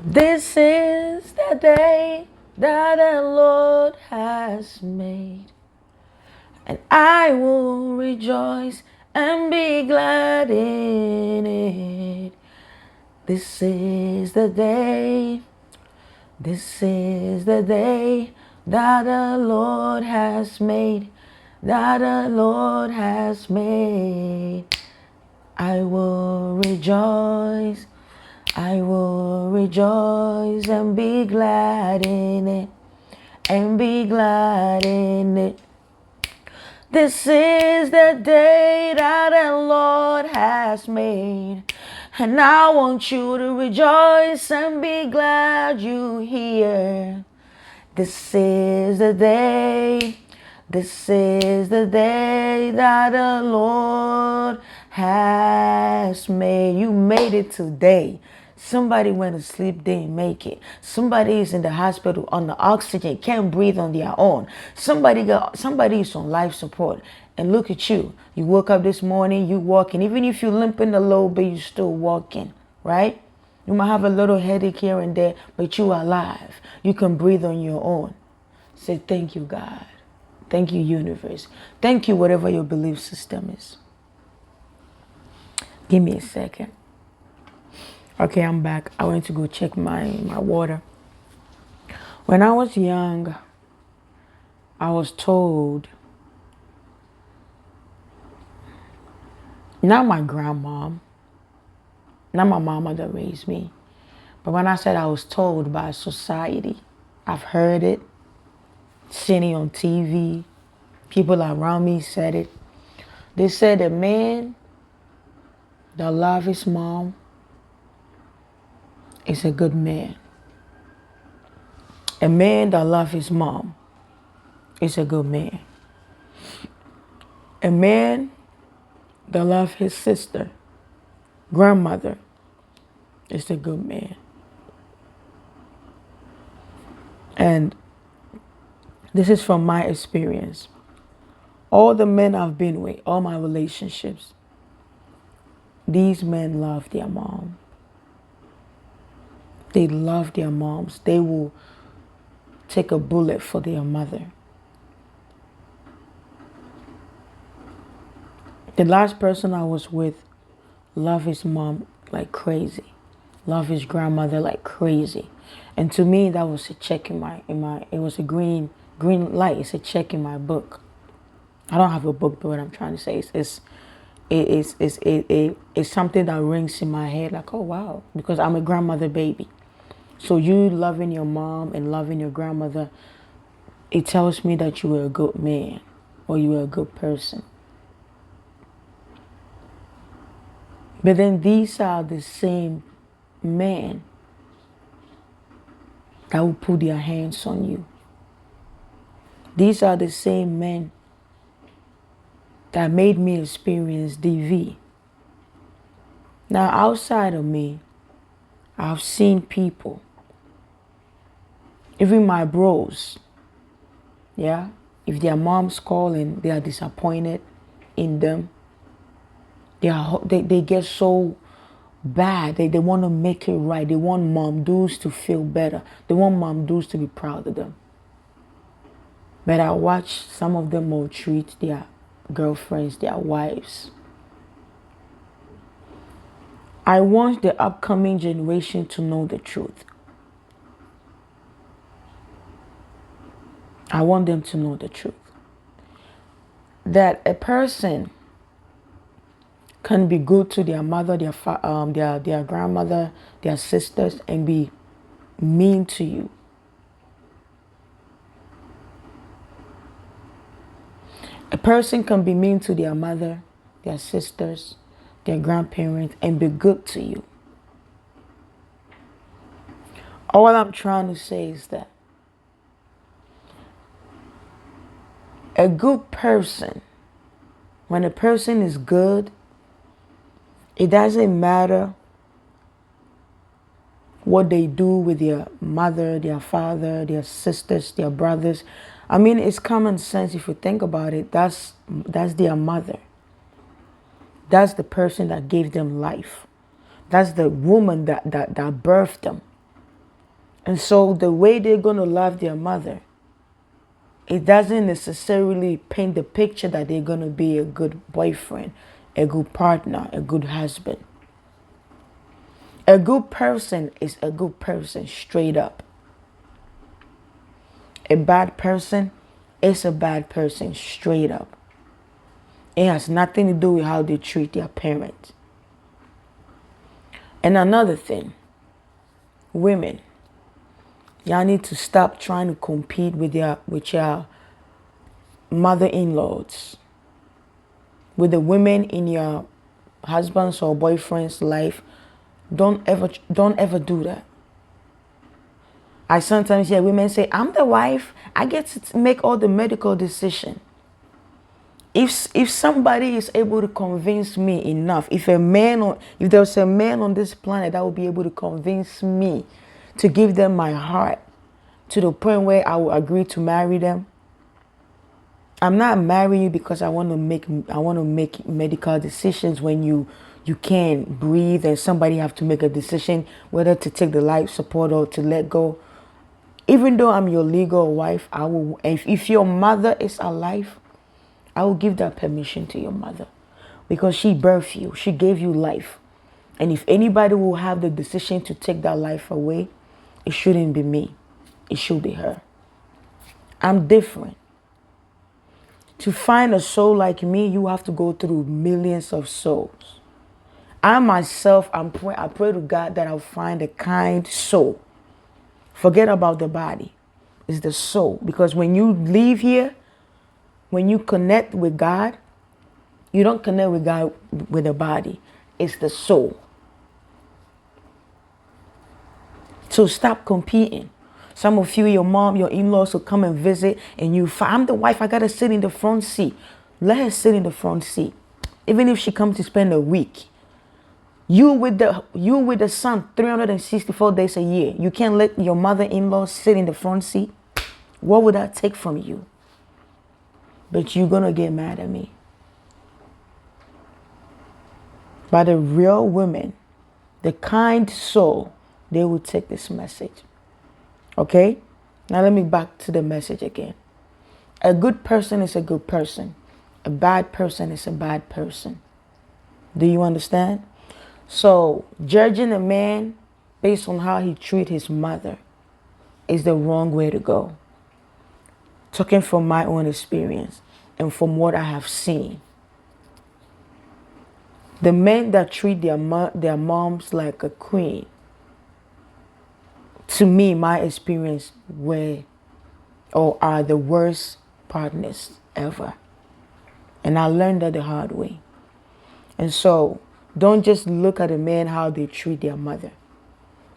This is the day that the Lord has made, and I will rejoice and be glad in it. This is the day, this is the day that the Lord has made, that the Lord has made. I will rejoice, I will rejoice and be glad in it, and be glad in it. This is the day that the Lord has made, and I want you to rejoice and be glad you here. This is the day, this is the day that the Lord has made. You made it today. Somebody went to sleep, didn't make it. Somebody is in the hospital on the oxygen, can't breathe on their own. Somebody is on life support. And look at you. You woke up this morning, you walking. Even if you're limping a little bit, you're still walking, right? You might have a little headache here and there, but you are alive. You can breathe on your own. Say thank you, God. Thank you, universe. Thank you, whatever your belief system is. Give me a second. Okay, I'm back. I went to go check my water. When I was young, I was told, not my grandma, not my mama that raised me, but when I said I was told by society, I've heard it, seen it on TV, people around me said it. They said a man that loves his mom is a good man. A man that loves his mom is a good man. A man that loves his sister, grandmother, is a good man. And this is from my experience. All the men I've been with, all my relationships, these men love their mom. They love their moms. They will take a bullet for their mother. The last person I was with loved his mom like crazy. Loved his grandmother like crazy. And to me, that was a check in my it was a green light. It's a check in my book. I don't have a book, but what I'm trying to say is it's something that rings in my head like, oh wow, because I'm a grandmother baby. So you loving your mom and loving your grandmother, it tells me that you were a good man or you were a good person. But then these are the same men that will put their hands on you. These are the same men that made me experience DV. Now, outside of me, I've seen people, even my bros, yeah, if their mom's calling, they are disappointed in them. They get so bad. They want to make it right. They want mom dudes to feel better. They want mom dudes to be proud of them. But I watch some of them maltreat their girlfriends, their wives. I want the upcoming generation to know the truth. I want them to know the truth. That a person can be good to their mother, their grandmother, their sisters, and be mean to you. A person can be mean to their mother, their sisters, their grandparents, and be good to you. All I'm trying to say is that a good person, when a person is good, it doesn't matter what they do with their mother, their father, their sisters, their brothers. I mean, it's common sense if you think about it. That's their mother. That's the person that gave them life. That's the woman that birthed them. And so the way they're going to love their mother, it doesn't necessarily paint the picture that they're going to be a good boyfriend, a good partner, a good husband. A good person is a good person straight up. A bad person is a bad person straight up. It has nothing to do with how they treat their parents. And another thing, women, y'all need to stop trying to compete with your mother-in-laws, with the women in your husband's or boyfriend's life. Don't ever do that. I sometimes hear women say, I'm the wife, I get to make all the medical decision. If somebody is able to convince me enough, if there's a man on this planet that will be able to convince me to give them my heart to the point where I will agree to marry them, I'm not marrying you because I want to make medical decisions when you can't breathe and somebody have to make a decision whether to take the life support or to let go. Even though I'm your legal wife, I will. If your mother is alive, I will give that permission to your mother, because she birthed you, she gave you life, and if anybody will have the decision to take that life away, it shouldn't be me. It should be her. I'm different. To find a soul like me, you have to go through millions of souls. I myself, I pray to God that I'll find a kind soul. Forget about the body. It's the soul. Because when you leave here, when you connect with God, you don't connect with God with the body. It's the soul. So stop competing. Some of you, your mom, your in-laws will come and visit and I'm the wife, I gotta sit in the front seat. Let her sit in the front seat. Even if she comes to spend a week. You with the son 364 days a year. You can't let your mother-in-law sit in the front seat. What would that take from you? But you're gonna get mad at me. But the real women, the kind soul, they will take this message. Okay? Now let me back to the message again. A good person is a good person. A bad person is a bad person. Do you understand? So judging a man based on how he treats his mother is the wrong way to go. Talking from my own experience and from what I have seen. The men that treat their moms like a queen, to me, my experience are the worst partners ever. And I learned that the hard way. And so don't just look at a man how they treat their mother.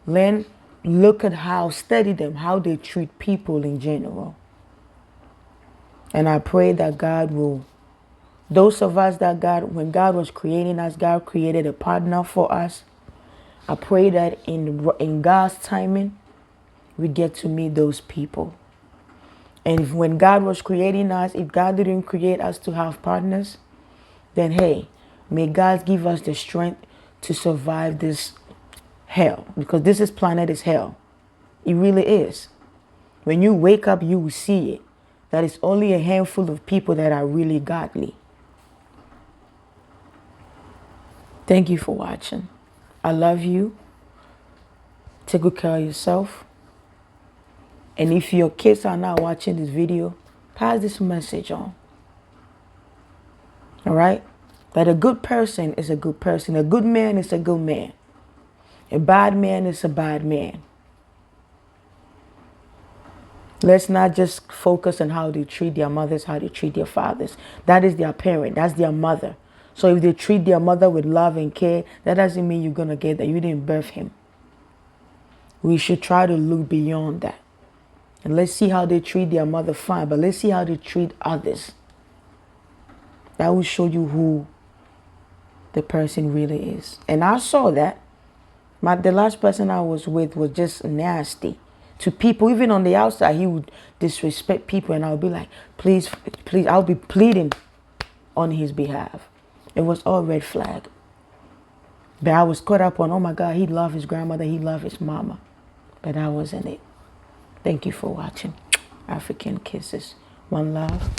Look at study them, how they treat people in general. And I pray that God will, those of us that when God was creating us, God created a partner for us. I pray that in God's timing, we get to meet those people. And when God was creating us, if God didn't create us to have partners, then hey, may God give us the strength to survive this hell. Because this planet is hell. It really is. When you wake up, you will see it. That it's only a handful of people that are really godly. Thank you for watching. I love you. Take good care of yourself. And if your kids are not watching this video, pass this message on. All right? That a good person is a good person. A good man is a good man. A bad man is a bad man. Let's not just focus on how they treat their mothers, how they treat their fathers. That is their parent. That's their mother. So if they treat their mother with love and care, that doesn't mean you're going to get that. You didn't birth him. We should try to look beyond that. And let's see how they treat their mother, fine. But let's see how they treat others. That will show you who the person really is. And I saw that. The last person I was with was just nasty. To people, even on the outside, he would disrespect people. And I would be like, please, please, I'll be pleading on his behalf. It was all red flag. But I was caught up on, oh my God, he loved his grandmother, he loved his mama. but I wasn't it. Thank you for watching. African Kisses. One love.